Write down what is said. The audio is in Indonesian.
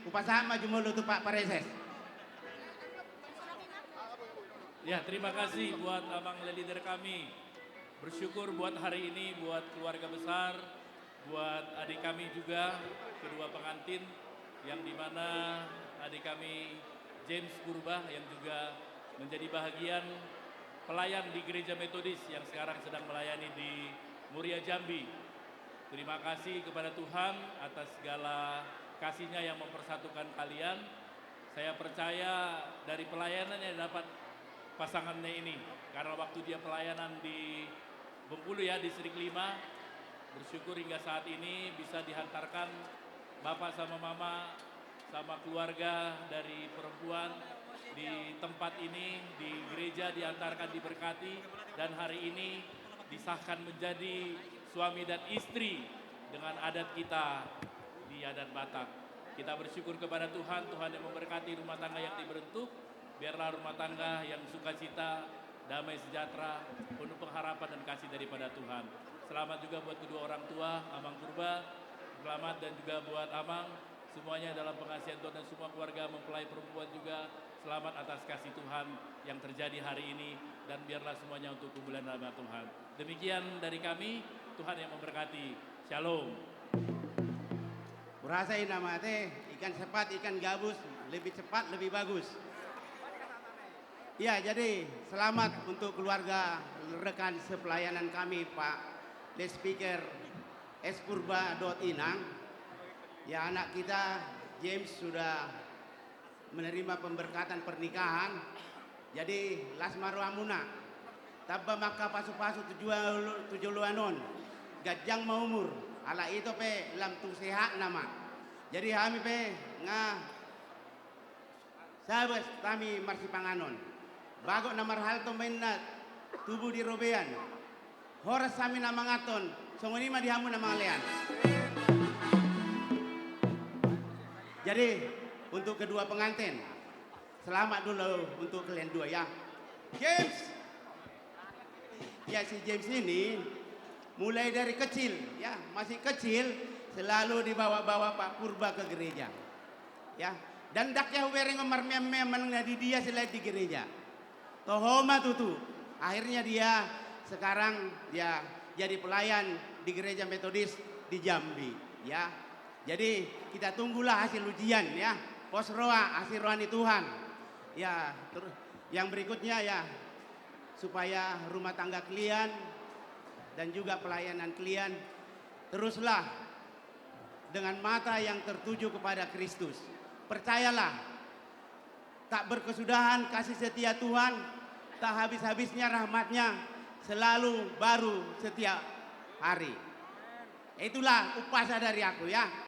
Upasaha maju mulu tuh Pak Pareses. Ya, terima kasih buat abang leader kami. Bersyukur buat hari ini, buat keluarga besar, buat adik kami juga, kedua pengantin, yang dimana adik kami James Purba yang juga menjadi bahagian pelayan di Gereja Metodis yang sekarang sedang melayani di Muria Jambi. Terima kasih kepada Tuhan atas segala kasih-Nya yang mempersatukan kalian. Saya percaya dari pelayanan yang dapat pasangannya ini, karena waktu dia pelayanan di Bengkulu ya, distrik 5, bersyukur hingga saat ini bisa dihantarkan Bapak sama Mama sama keluarga dari perempuan di tempat ini, di gereja diantarkan diberkati, dan hari ini disahkan menjadi suami dan istri dengan adat kita di adat Batak. Kita bersyukur kepada Tuhan, Tuhan yang memberkati rumah tangga yang dibentuk. Biarlah rumah tangga yang sukacita, damai sejahtera, penuh pengharapan dan kasih daripada Tuhan. Selamat juga buat kedua orang tua, Amang Purba. Selamat dan juga buat Amang. Semuanya dalam pengasihan Tuhan dan semua keluarga mempelai perempuan juga. Selamat atas kasih Tuhan yang terjadi hari ini. Dan biarlah semuanya untuk kemuliaan nama Tuhan. Demikian dari kami, Tuhan yang memberkati. Shalom. Rasain nama teh, ikan cepat, ikan gabus, lebih cepat, lebih bagus. Ya, jadi selamat untuk keluarga rekan sepelayanan kami Pak The Speaker S. Purba Inang. Ya, anak kita James sudah menerima pemberkatan pernikahan. Jadi lasmaru amuna tabba maka pasu-pasu tujuanon gajang maumur ala itu pe lam tu sehat nama. Jadi kami pe nga sabes kami marsi panganon. Bago na marhal to mainat tubuh di robean. Horas kami na mangaton, songoni mah dihamu na mangalean. Jadi untuk kedua pengantin, selamat dulu untuk kalian dua ya. James, ya si James ini mulai dari kecil ya, masih kecil selalu dibawa-bawa Pak Purba ke gereja. Ya, dan dak ya wering memang di dia selain di gereja. Tohoma tutu. Akhirnya dia sekarang ya jadi pelayan di gereja Metodis di Jambi ya. Jadi kita tunggulah hasil ujian ya. Posroa hasil rohani Tuhan. Ya, terus yang berikutnya ya supaya rumah tangga kalian dan juga pelayanan kalian teruslah dengan mata yang tertuju kepada Kristus. Percayalah, tak berkesudahan kasih setia Tuhan, tak habis-habisnya rahmatnya, selalu baru setiap hari. Itulah upasa dari aku ya.